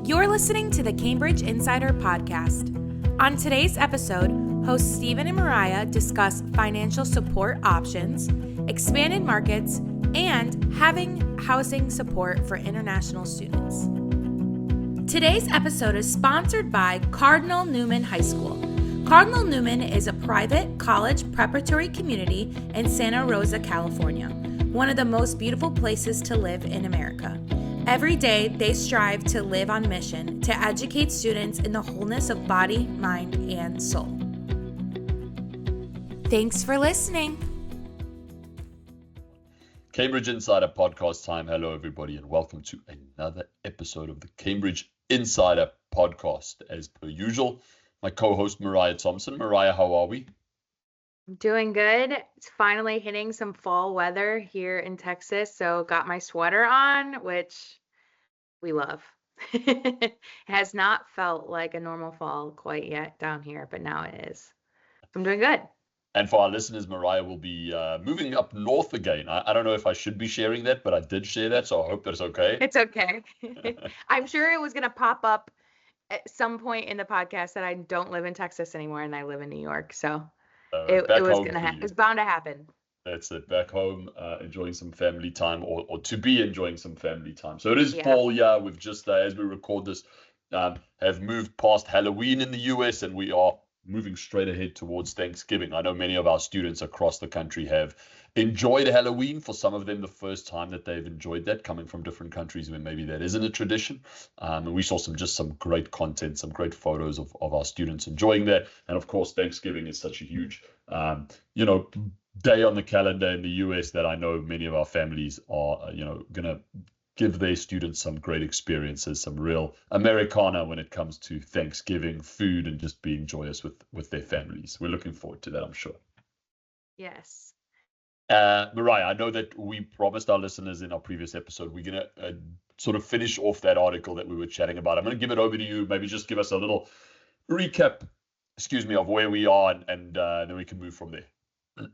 You're listening to the Cambridge Insider Podcast. On today's episode, hosts Stephen and Mariah discuss financial support options, expanded markets, and having housing support for international students. Today's episode is sponsored by Cardinal Newman High School. Cardinal Newman is a private college preparatory community in Santa Rosa, California, one of the most beautiful places to live in America. Every day, they strive to live on mission to educate students in the wholeness of body, mind, and soul. Thanks for listening. Cambridge Insider Podcast time. Hello, everybody, and welcome to another episode of the Cambridge Insider Podcast. As per usual, my co-host Mariah Thompson. Mariah, how are we? Doing good. It's finally hitting some fall weather here in Texas, so got my sweater on, which we love. It has not felt like a normal fall quite yet down here, but now it is. I'm doing good. And for our listeners, Mariah will be moving up north again. I don't know if I should be sharing that, but I did share that, so I hope that's okay. It's okay. I'm sure it was going to pop up at some point in the podcast that I don't live in Texas anymore and I live in New York, so it was going to happen. It was bound to happen. That's it. Back home, enjoying some family time, or to be enjoying some family time. So it is fall, yeah. We've just, as we record this, have moved past Halloween in the US, and we are moving straight ahead towards Thanksgiving. I know many of our students across the country have enjoyed Halloween. For some of them, the first time that they've enjoyed that, coming from different countries where maybe that isn't a tradition. And we saw some great content, some great photos of our students enjoying that. And of course, Thanksgiving is such a huge, day on the calendar in the US that I know many of our families are, going to give their students some great experiences, some real Americana when it comes to Thanksgiving food and just being joyous with their families. We're looking forward to that, I'm sure. Yes. Mariah, I know that we promised our listeners in our previous episode, we're going to sort of finish off that article that we were chatting about. I'm going to give it over to you. Maybe just give us a little recap, of where we are, and then we can move from there.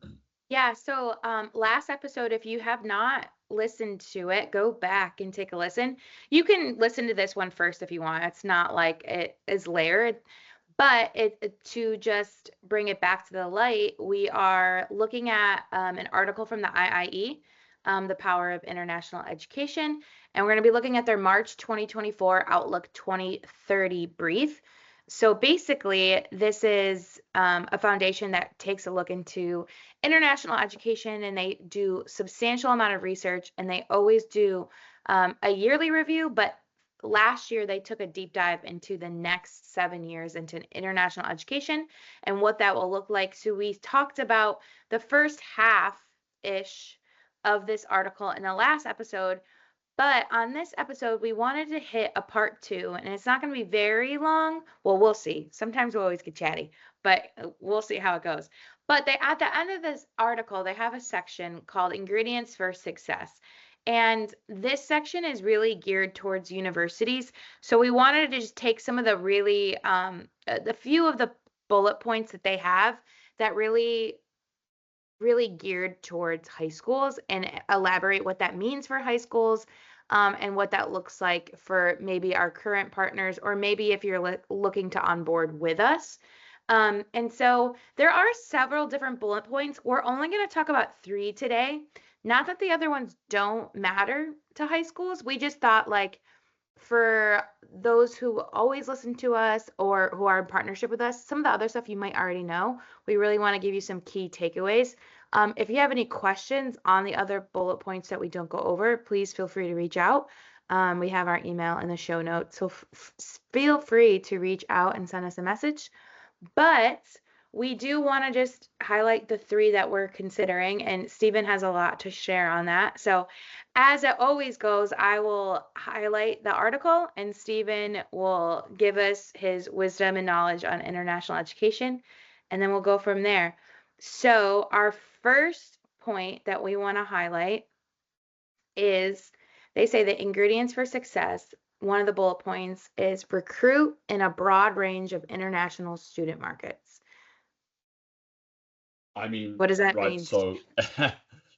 Yeah, so last episode, if you have not listened to it, go back and take a listen. You can listen to this one first if you want. It's not like it is layered, but to just bring it back to the light, we are looking at an article from the IIE, The Power of International Education, and we're going to be looking at their March 2024 Outlook 2030 brief. So basically, this is a foundation that takes a look into international education, and they do substantial amount of research, and they always do a yearly review. But last year, they took a deep dive into the next 7 years into international education and what that will look like. So we talked about the first half-ish of this article in the last episode. But on this episode, we wanted to hit a part 2, and it's not going to be very long. Well, we'll see. Sometimes we'll always get chatty, but we'll see how it goes. But at the end of this article, they have a section called Ingredients for Success. And this section is really geared towards universities. So we wanted to just take some of the really, the few of the bullet points that they have that really geared towards high schools and elaborate what that means for high schools, and what that looks like for maybe our current partners, or maybe if you're looking to onboard with us. And so there are several different bullet points. We're only going to talk about 3 today. Not that the other ones don't matter to high schools. We just thought, like, for those who always listen to us or who are in partnership with us, some of the other stuff you might already know. We really want to give you some key takeaways. If you have any questions on the other bullet points that we don't go over, please feel free to reach out. We have our email in the show notes, so feel free to reach out and send us a message. But we do want to just highlight the 3 that we're considering, and Stephen has a lot to share on that. So as it always goes, I will highlight the article, and Stephen will give us his wisdom and knowledge on international education, and then we'll go from there. So our first point that we want to highlight is, they say the ingredients for success. One of the bullet points is recruit in a broad range of international student markets. I mean, what does that right, mean? So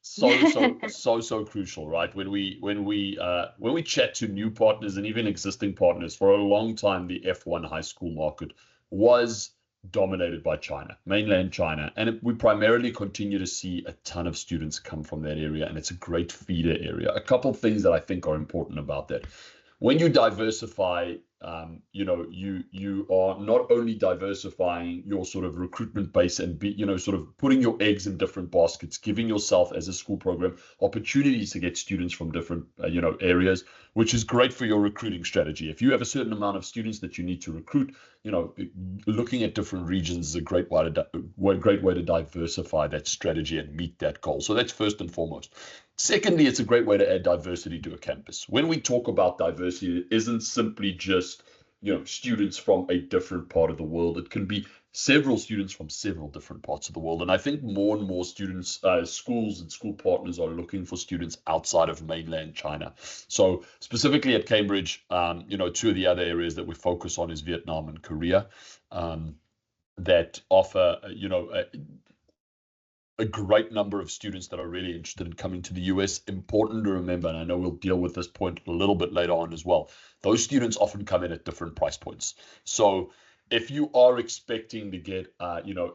so crucial, right? When we chat to new partners and even existing partners, for a long time the F1 high school market was dominated by China, mainland China, and we primarily continue to see a ton of students come from that area, and it's a great feeder area. A couple things that I think are important about that. When you diversify, you are not only diversifying your sort of recruitment base and sort of putting your eggs in different baskets, giving yourself as a school program opportunities to get students from different areas, which is great for your recruiting strategy. If you have a certain amount of students that you need to recruit, looking at different regions is a great way to diversify that strategy and meet that goal. So that's first and foremost. Secondly, it's a great way to add diversity to a campus. When we talk about diversity, it isn't simply just students from a different part of the world. It can be several students from several different parts of the world. And I think more and more students, schools and school partners are looking for students outside of mainland China. So specifically at Cambridge, two of the other areas that we focus on is Vietnam and Korea, that offer, a great number of students that are really interested in coming to the US. Important to remember, and I know we'll deal with this point a little bit later on as well, those students often come in at different price points. So if you are expecting to get,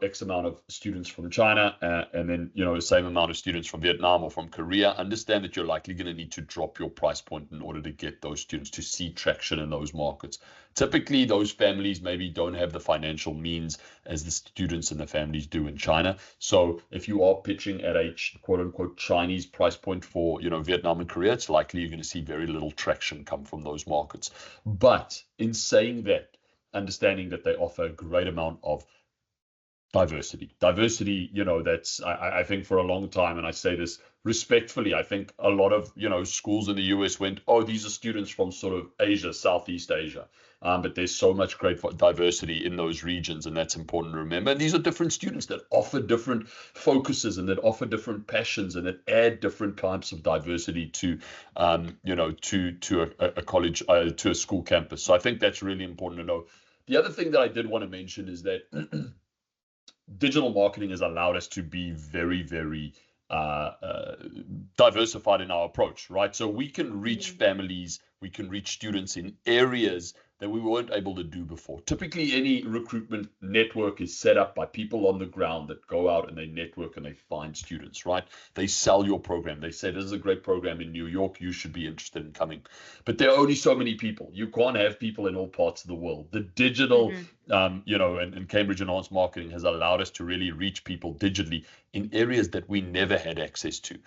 X amount of students from China and then, the same amount of students from Vietnam or from Korea, understand that you're likely going to need to drop your price point in order to get those students to see traction in those markets. Typically, those families maybe don't have the financial means as the students and the families do in China. So if you are pitching at a quote unquote Chinese price point for, Vietnam and Korea, it's likely you're going to see very little traction come from those markets. But in saying that, understanding that they offer a great amount of diversity, that's, I think for a long time, and I say this respectfully, I think a lot of, schools in the US went, oh, these are students from sort of Asia, Southeast Asia. But there's so much great diversity in those regions, and that's important to remember. And these are different students that offer different focuses and that offer different passions and that add different types of diversity to, to a college, to a school campus. So I think that's really important to know. The other thing that I did want to mention is that digital marketing has allowed us to be very, very diversified in our approach, right? So we can reach families, we can reach students in areas that we weren't able to do before. Typically, any recruitment network is set up by people on the ground that go out and they network and they find students, right? They sell your program. They say, this is a great program in New York. You should be interested in coming. But there are only so many people. You can't have people in all parts of the world. The digital, and Cambridge Enhanced Marketing has allowed us to really reach people digitally in areas that we never had access to.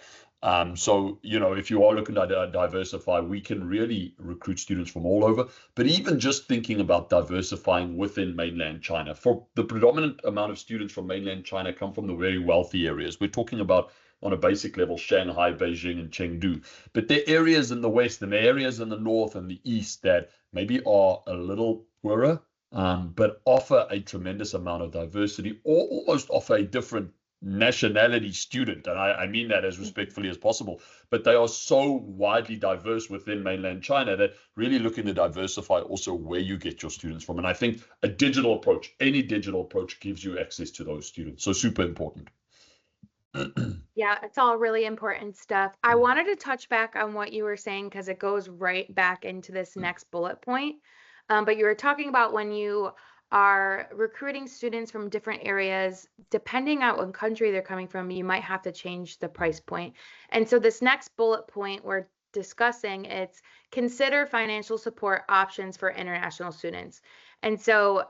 So, if you are looking to diversify, we can really recruit students from all over. But even just thinking about diversifying within mainland China, for the predominant amount of students from mainland China come from the very wealthy areas. We're talking about, on a basic level, Shanghai, Beijing, and Chengdu. But there are areas in the west and there are areas in the north and the east that maybe are a little poorer, but offer a tremendous amount of diversity, or almost offer a different nationality student, and I mean that as respectfully as possible, but they are so widely diverse within mainland China that really looking to diversify also where you get your students from. And I think a digital approach, any digital approach, gives you access to those students. So super important. Yeah, it's all really important stuff. I wanted to touch back on what you were saying because it goes right back into this next bullet point. But you were talking about when you are recruiting students from different areas, depending on what country they're coming from, you might have to change the price point. And so this next bullet point we're discussing, it's consider financial support options for international students. And so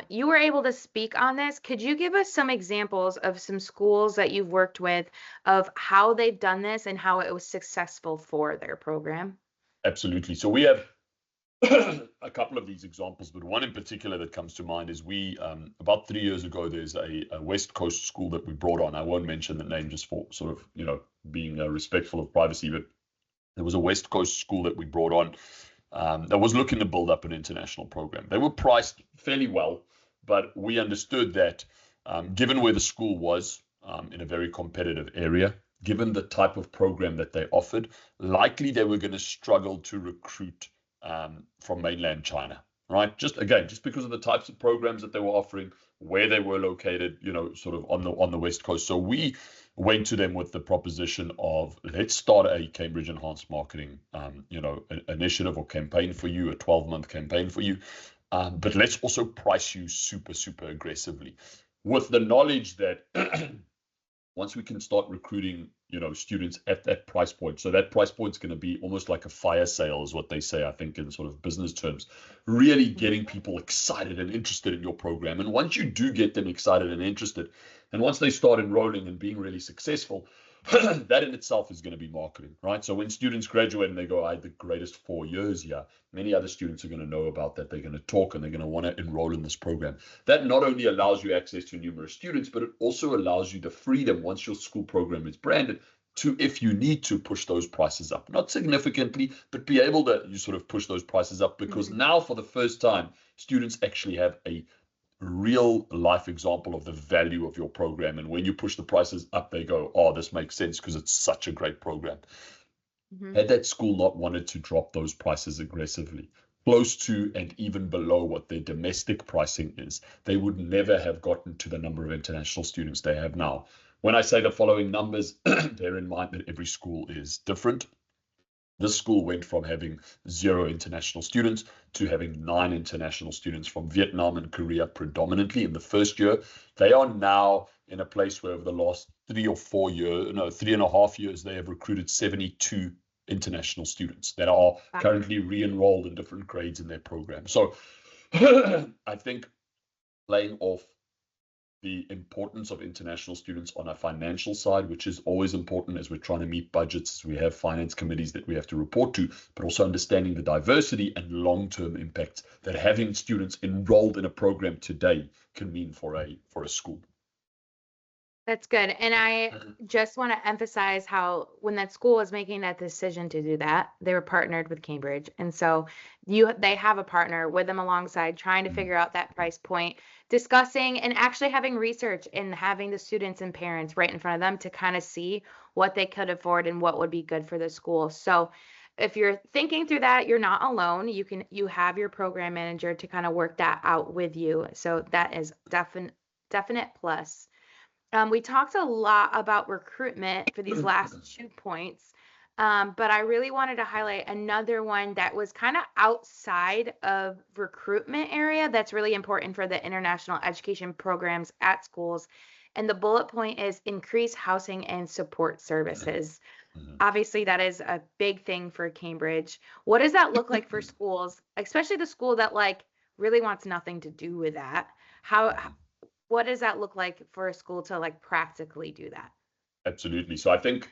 you were able to speak on this. Could you give us some examples of some schools that you've worked with of how they've done this and how it was successful for their program? Absolutely. So we have a couple of these examples, but one in particular that comes to mind is we, about 3 years ago, there's a West Coast school that we brought on. I won't mention the name just for sort of, being respectful of privacy, but there was a West Coast school that we brought on that was looking to build up an international program. They were priced fairly well, but we understood that given where the school was in a very competitive area, given the type of program that they offered, likely they were going to struggle to recruit from mainland China, right? Just because of the types of programs that they were offering, where they were located, sort of on the West Coast. So we went to them with the proposition of, let's start a Cambridge Enhanced Marketing, initiative or campaign for you, a 12-month campaign for you. But let's also price you super, super aggressively, with the knowledge that once we can start recruiting, students at that price point. So that price point is going to be almost like a fire sale, is what they say, I think, in sort of business terms, really getting people excited and interested in your program. And once you do get them excited and interested, and once they start enrolling and being really successful, that in itself is going to be marketing, right? So when students graduate and they go, I had the greatest 4 years here, many other students are going to know about that. They're going to talk and they're going to want to enroll in this program. That not only allows you access to numerous students, but it also allows you the freedom, once your school program is branded, to, if you need to, push those prices up. Not significantly, but be able to sort of push those prices up, because now for the first time, students actually have a real life example of the value of your program. And when you push the prices up, they go, oh, this makes sense because it's such a great program. Had that school not wanted to drop those prices aggressively, close to and even below what their domestic pricing is, they would never have gotten to the number of international students they have now. When I say the following numbers, bear in mind that every school is different. This school went from having 0 international students to having 9 international students from Vietnam and Korea predominantly in the first year. They are now in a place where over the last 3.5 years, they have recruited 72 international students that are currently re-enrolled in different grades in their program. So I think playing off the importance of international students on a financial side, which is always important as we're trying to meet budgets, as we have finance committees that we have to report to, but also understanding the diversity and long-term impact that having students enrolled in a program today can mean for a school. That's good. And I just want to emphasize how when that school was making that decision to do that, they were partnered with Cambridge. And so they have a partner with them alongside, trying to figure out that price point, discussing and actually having research and having the students and parents right in front of them to kind of see what they could afford and what would be good for the school. So if you're thinking through that, you're not alone. You have your program manager to kind of work that out with you. So that is definite plus. We talked a lot about recruitment for these last 2 points, but I really wanted to highlight another one that was kind of outside of recruitment area that's really important for the international education programs at schools. And the bullet point is increase housing and support services. Obviously, that is a big thing for Cambridge. What does that look like for schools, especially the school that really wants nothing to do with that? What does that look like for a school to practically do that? Absolutely. So I think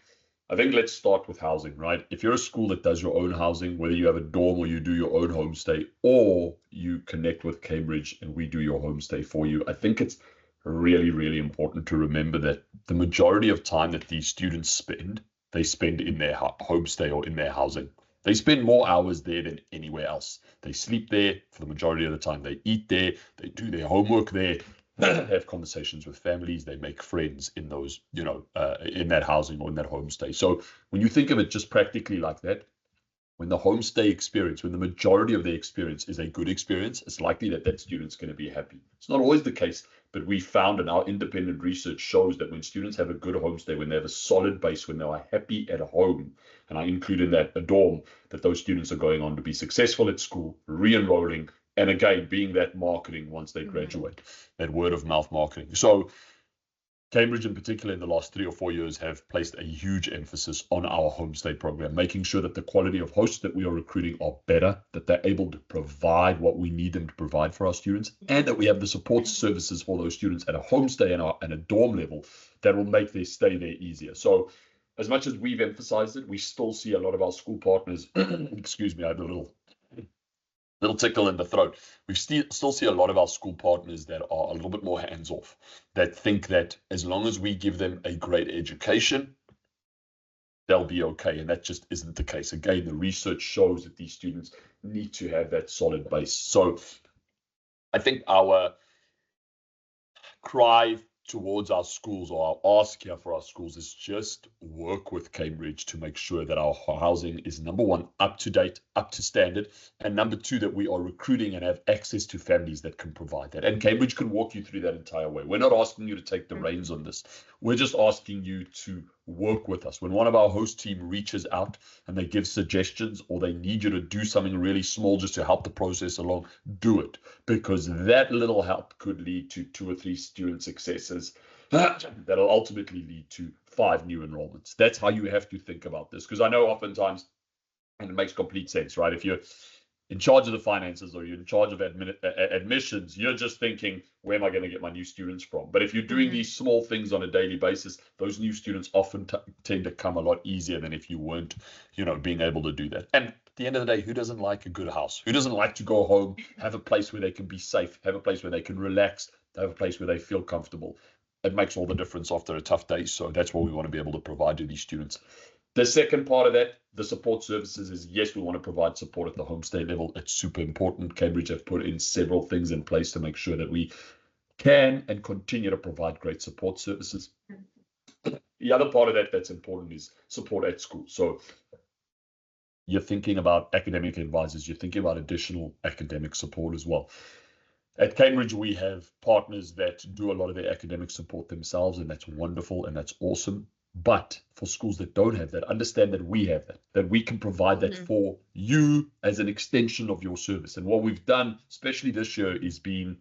let's start with housing, right? If you're a school that does your own housing, whether you have a dorm or you do your own homestay, or you connect with Cambridge and we do your homestay for you, I think it's really, really important to remember that the majority of time that these students spend, they spend in their homestay or in their housing. They spend more hours there than anywhere else. They sleep there for the majority of the time. They eat there. They do their homework there. Have conversations with families, they make friends in those, in that housing or in that homestay. So when you think of it just practically like that, when the homestay experience, when the majority of the experience is a good experience, it's likely that student's going to be happy. It's not always the case, but we found, and our independent research shows, that when students have a good homestay, when they have a solid base, when they are happy at home, and I include in that a dorm, that those students are going on to be successful at school, re-enrolling, and again, being that marketing once they graduate, that word of mouth marketing. So Cambridge in particular in the last 3 or 4 years have placed a huge emphasis on our homestay program, making sure that the quality of hosts that we are recruiting are better, that they're able to provide what we need them to provide for our students, and that we have the support services for those students at a homestay and a dorm level that will make their stay there easier. So as much as we've emphasized it, we still see a lot of our school partners, excuse me, I had a little tickle in the throat. We still see a lot of our school partners that are a little bit more hands-off, that think that as long as we give them a great education, they'll be okay. And that just isn't the case. Again, the research shows that these students need to have that solid base. So I think our cry towards our schools, or our ask here for our schools, is just work with Cambridge to make sure that our housing is, number one, up to date, up to standard, and number two, that we are recruiting and have access to families that can provide that. And Cambridge can walk you through that entire way. We're not asking you to take the reins on this. We're just asking you to work with us. When one of our host team reaches out and they give suggestions, or they need you to do something really small just to help the process along, do it, because that little help could lead to 2 or 3 student successes that'll ultimately lead to 5 new enrollments. That's how you have to think about this, because I know oftentimes, and it makes complete sense, right? If you're in charge of the finances, or you're in charge of admissions, you're just thinking, where am I going to get my new students from? But if you're doing these small things on a daily basis, those new students often tend to come a lot easier than if you weren't, being able to do that. And at the end of the day, who doesn't like a good house? Who doesn't like to go home, have a place where they can be safe, have a place where they can relax, have a place where they feel comfortable? It makes all the difference after a tough day. So that's what we want to be able to provide to these students. The second part of that, the support services, is yes, we want to provide support at the homestay level. It's super important. Cambridge have put in several things in place to make sure that we can and continue to provide great support services. The other part of that that's important is support at school. So you're thinking about academic advisors, you're thinking about additional academic support as well. At Cambridge, we have partners that do a lot of their academic support themselves, and that's wonderful and that's awesome. But for schools that don't have that, understand that we have that we can provide that for you as an extension of your service. And what we've done, especially this year, is being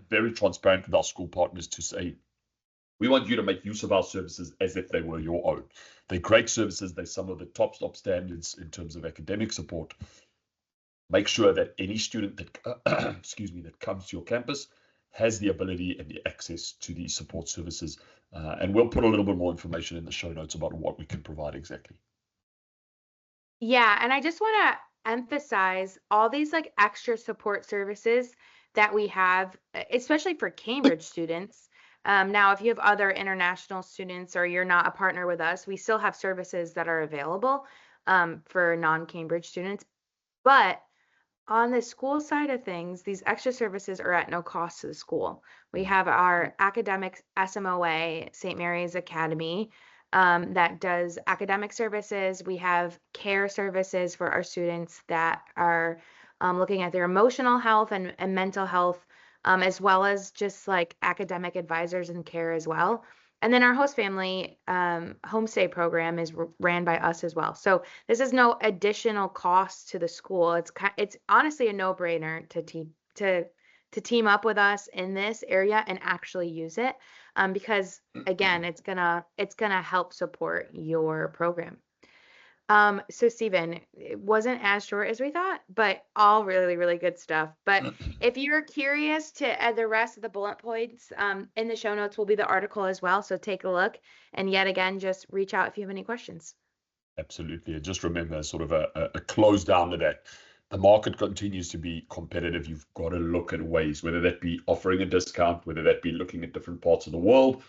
very transparent with our school partners to say, we want you to make use of our services as if they were your own. They're great services. They're some of the top standards in terms of academic support. Make sure that any student that, that comes to your campus has the ability and the access to these support services. And we'll put a little bit more information in the show notes about what we can provide exactly. Yeah, and I just want to emphasize all these extra support services that we have, especially for Cambridge students. Now, if you have other international students or you're not a partner with us, we still have services that are available for non-Cambridge students. But on the school side of things, these extra services are at no cost to the school. We have our academic SMOA, St. Mary's Academy, that does academic services. We have care services for our students that are looking at their emotional health and mental health, as well as just academic advisors and care as well. And then our host family homestay program is ran by us as well. So this is no additional cost to the school. It's honestly a no-brainer to team up with us in this area and actually use it, because again, it's gonna help support your program. So Stephen, it wasn't as short as we thought, but all really, really good stuff. But if you're curious to add the rest of the bullet points, in the show notes will be the article as well. So take a look. And yet again, just reach out if you have any questions. Absolutely. And just remember, sort of a close down to that. The market continues to be competitive. You've got to look at ways, whether that be offering a discount, whether that be looking at different parts of the world,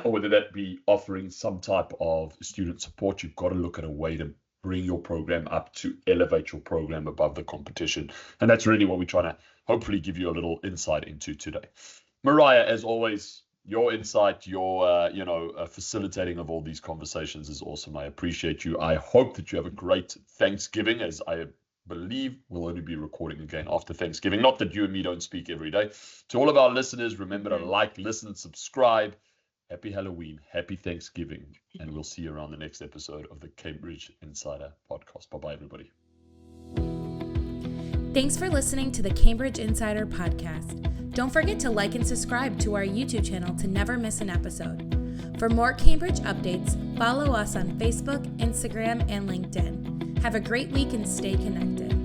or whether that be offering some type of student support. You've got to look at a way to bring your program up, to elevate your program above the competition. And that's really what we're trying to hopefully give you a little insight into today. Mariah, as always, your insight, your facilitating of all these conversations is awesome. I appreciate you. I hope that you have a great Thanksgiving, as I believe we'll only be recording again after Thanksgiving. Not that you and me don't speak every day. To all of our listeners, remember to like, listen, subscribe. Happy Halloween, happy Thanksgiving, and we'll see you around the next episode of the Cambridge Insider Podcast. Bye-bye, everybody. Thanks for listening to the Cambridge Insider Podcast. Don't forget to like and subscribe to our YouTube channel to never miss an episode. For more Cambridge updates, follow us on Facebook, Instagram, and LinkedIn. Have a great week and stay connected.